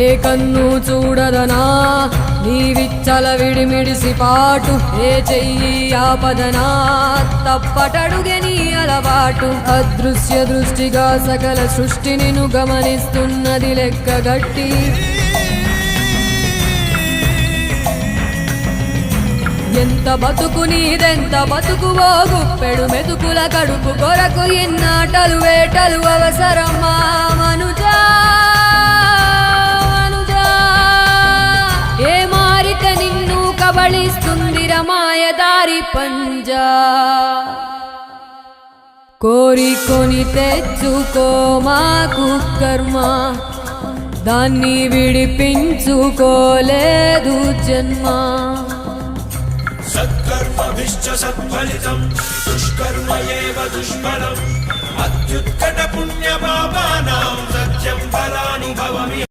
ఏ కన్ను చూడదనా నీవిచ్చల విడిమిడిసి పాటు, ఏ చెయ్యి ఆపదనా తప్పటడుగే నీ అలవాటు. అదృశ్య దృష్టిగా సకల సృష్టిని ను గమనిస్తున్నది లెక్కగట్టి, ఎంత బతుకు నీదెంత బతుకువో గుప్పెడు మెతుకుల కడుపు కొరకు ఎన్నాటలు వేటలు అవసరమా మనుజా మనుజా. ఏ మారిక నిన్ను కబళిస్తుందిర మాయదారి పంజా. కోరికొని తెచ్చుకో మాకు కర్మ, దాన్ని విడిపించుకోలేదు జన్మ. సత్కర్మభిశ్చ సత్ఫలితం దుష్కర్మ ఏవ దుష్ఫలం. అత్యుత్కట పుణ్య పాపానాం సత్యం ఫలానుభవమిహ